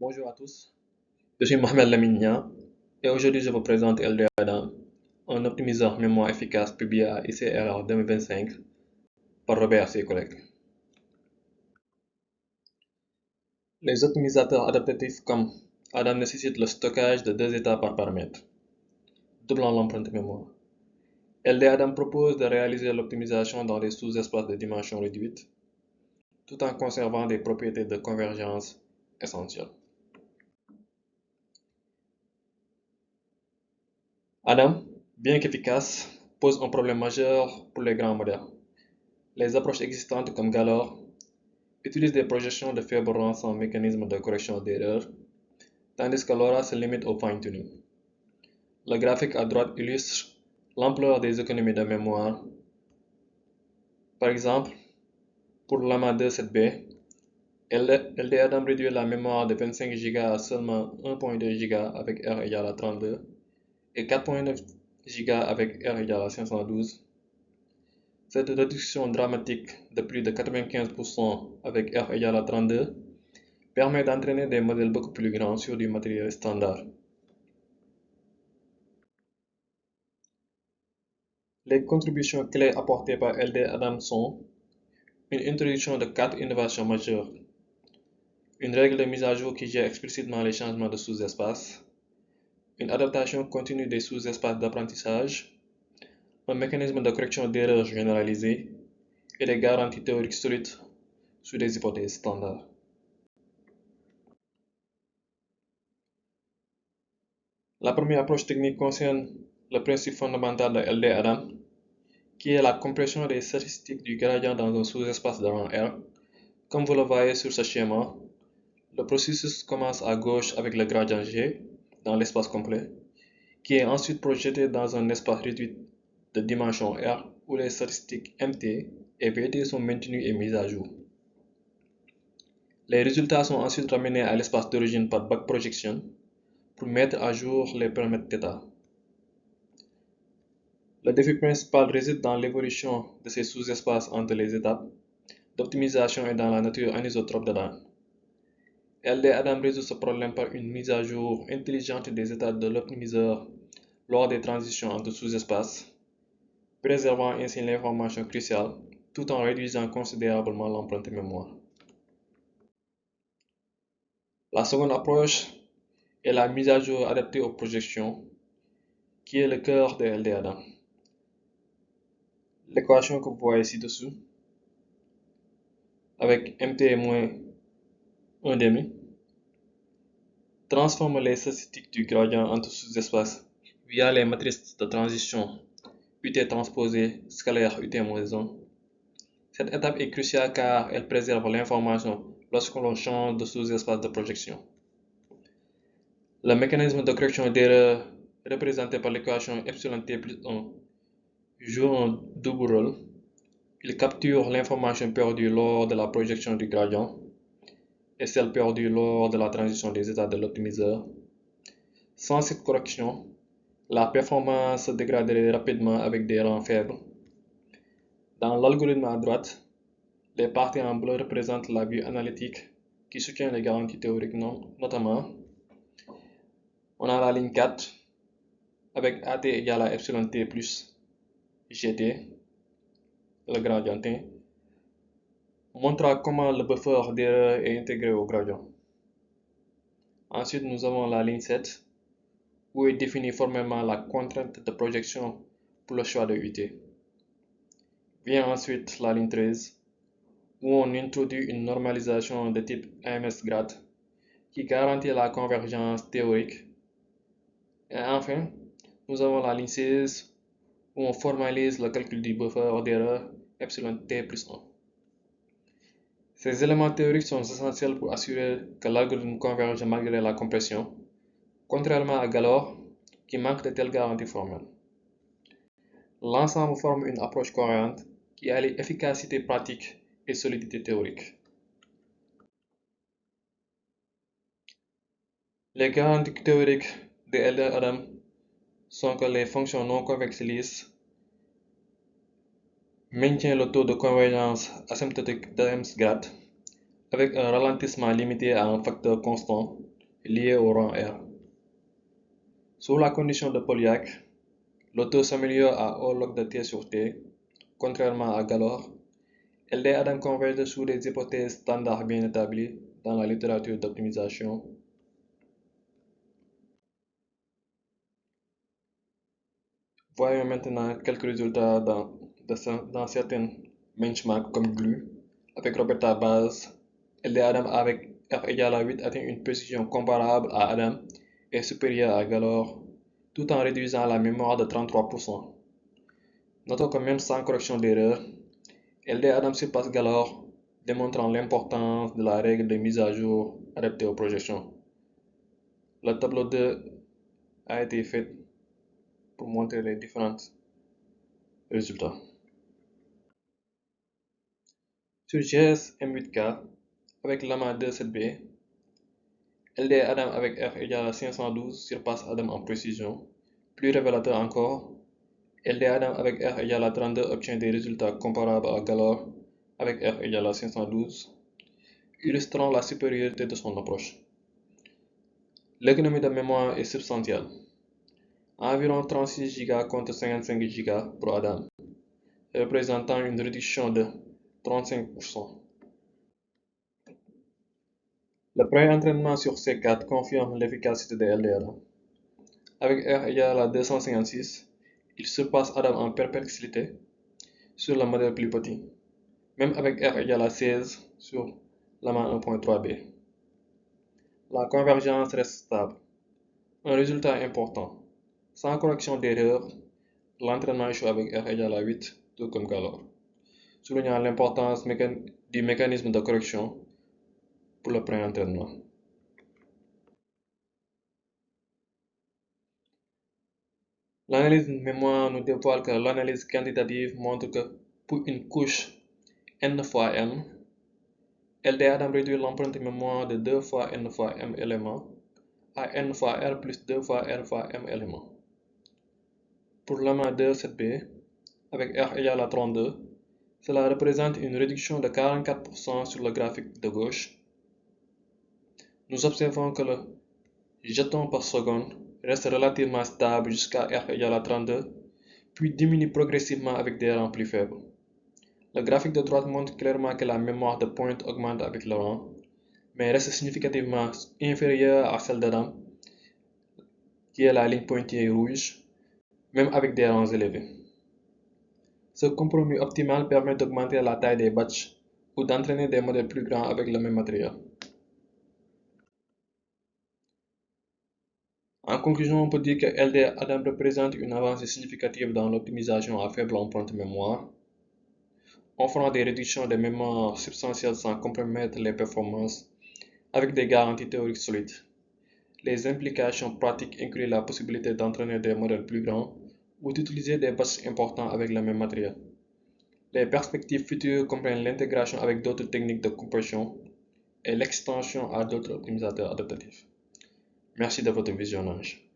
Bonjour à tous, je suis Mohamed Lamigna et aujourd'hui je vous présente LD Adam, un optimiseur mémoire efficace publié à ICRR 2025 par Robert et ses collègues. Les optimisateurs adaptatifs comme Adam nécessitent le stockage de deux états par paramètre, doublant l'empreinte mémoire. LD Adam propose de réaliser l'optimisation dans des sous-espaces de dimension réduite, tout en conservant des propriétés de convergence essentielles. Adam, bien qu'efficace, pose un problème majeur pour les grands modèles. Les approches existantes comme Galore utilisent des projections de faible rang sans mécanisme de correction d'erreur, tandis que LoRa se limite au fine-tuning. Le graphique à droite illustre l'ampleur des économies de mémoire. Par exemple, pour l'AMA 27B, LD Adam réduit la mémoire de 25 Go à seulement 1.2 Go avec R égale à 32 et 4.9 Go avec R égale à 512. Cette réduction dramatique de plus de 95% avec R égale à 32 permet d'entraîner des modèles beaucoup plus grands sur du matériel standard. Les contributions clés apportées par LD Adam sont une introduction de quatre innovations majeures, une règle de mise à jour qui gère explicitement les changements de sous-espace, une adaptation continue des sous-espaces d'apprentissage, un mécanisme de correction d'erreurs généralisé et des garanties théoriques solides sur des hypothèses standards. La première approche technique concerne le principe fondamental de LD Adam, qui est la compression des statistiques du gradient dans un sous-espace de rang R. Comme vous le voyez sur ce schéma, le processus commence à gauche avec le gradient G dans l'espace complet, qui est ensuite projeté dans un espace réduit de dimension R où les statistiques MT et VT sont maintenues et mises à jour. Les résultats sont ensuite ramenés à l'espace d'origine par backprojection pour mettre à jour les paramètres θ. Le défi principal réside dans l'évolution de ces sous-espaces entre les étapes d'optimisation et dans la nature anisotrope de Dan. LD Adam résout ce problème par une mise à jour intelligente des états de l'optimiseur lors des transitions entre sous-espaces, préservant ainsi l'information cruciale tout en réduisant considérablement l'empreinte mémoire. La seconde approche est la mise à jour adaptée aux projections, qui est le cœur de LD Adam. L'équation que vous voyez ci-dessous, avec mt moins 1 demi, transforme les statistiques du gradient entre sous-espaces via les matrices de transition UT transposé scalaire UT-1. Cette étape est cruciale car elle préserve l'information lorsque l'on change de sous-espace de projection. Le mécanisme de correction d'erreur représenté par l'équation epsilon t plus 1 joue un double rôle. Il capture l'information perdue lors de la projection du gradient et celle perdue lors de la transition des états de l'optimiseur. Sans cette correction, la performance se dégraderait rapidement avec des rangs faibles. Dans l'algorithme à droite, les parties en bleu représentent la vue analytique qui soutient les garanties théoriques, notamment on a la ligne 4 avec AT égale à epsilon t plus GT, le gradient T, montrant comment le buffer d'erreur est intégré au gradient. Ensuite, nous avons la ligne 7 où est définie formellement la contrainte de projection pour le choix de UT. Vient ensuite la ligne 13 où on introduit une normalisation de type AMS-grad qui garantit la convergence théorique. Et enfin, nous avons la ligne 16 où on formalise le calcul du buffer d'erreur epsilon t plus 1. Ces éléments théoriques sont essentiels pour assurer que l'algorithme converge malgré la compression, contrairement à Galore qui manque de telles garanties formelles. L'ensemble forme une approche cohérente qui allie efficacité pratique et solidité théorique. Les garanties théoriques de LD Adam sont que les fonctions non convexes lisses maintiennent le taux de convergence asymptotique d'AMS-grad avec un ralentissement limité à un facteur constant lié au rang R. Sous la condition de Polyak, le taux s'améliore à haut log de T sur T, contrairement à Galois. LD-Adam converge sous des hypothèses standards bien établies dans la littérature d'optimisation. Voyons maintenant quelques résultats dans certains benchmarks comme GLU. Avec Roberta Base, LD-Adam avec R égale à 8 atteint une précision comparable à Adam et supérieure à Galois, tout en réduisant la mémoire de 33%. Notons que même sans correction d'erreur, LD-Adam surpasse Galois, démontrant l'importance de la règle de mise à jour adaptée aux projections. Le tableau 2 a été fait pour montrer les différents résultats. Sur GS M8K, avec Llama 2.7b, LD Adam avec R égale à 512 surpasse Adam en précision. Plus révélateur encore, LD Adam avec R égale à 32 obtient des résultats comparables à Galois avec R égale à 512, illustrant la supériorité de son approche. L'économie de mémoire est substantielle. Environ 36 Go contre 55 Go pour Adam, représentant une réduction de 35%. Le pré-entraînement sur C4 confirme l'efficacité de LDR. Avec R égale à 256, il surpasse Adam en perplexité sur le modèle plus petit, même avec R égale à 16 sur Llama 1.3b. La convergence reste stable. Un résultat important. Sans correction d'erreur, l'entraînement échoue avec R égale à 8, tout comme Galois, soulignant l'importance du mécanisme de correction pour le pré-entraînement. L'analyse de mémoire nous dévoile que l'analyse quantitative montre que pour une couche n fois m, LD Adam réduit l'empreinte mémoire de 2 fois n fois m éléments à n fois r plus 2 fois r fois m éléments. Pour Llama 2.7b, avec r égale à 32, cela représente une réduction de 44% sur le graphique de gauche. Nous observons que le jeton par seconde reste relativement stable jusqu'à R égale à 32, puis diminue progressivement avec des rangs plus faibles. Le graphique de droite montre clairement que la mémoire de pointe augmente avec le rang, mais reste significativement inférieure à celle d'Adam, qui est la ligne pointillée rouge, même avec des rangs élevés. Ce compromis optimal permet d'augmenter la taille des batchs ou d'entraîner des modèles plus grands avec le même matériel. En conclusion, on peut dire que LD Adam représente une avancée significative dans l'optimisation à faible empreinte mémoire, offrant des réductions de mémoire substantielles sans compromettre les performances, avec des garanties théoriques solides. Les implications pratiques incluent la possibilité d'entraîner des modèles plus grands ou d'utiliser des batchs importants avec le même matériel. Les perspectives futures comprennent l'intégration avec d'autres techniques de compression et l'extension à d'autres optimisateurs adaptatifs. Merci de votre visionnage.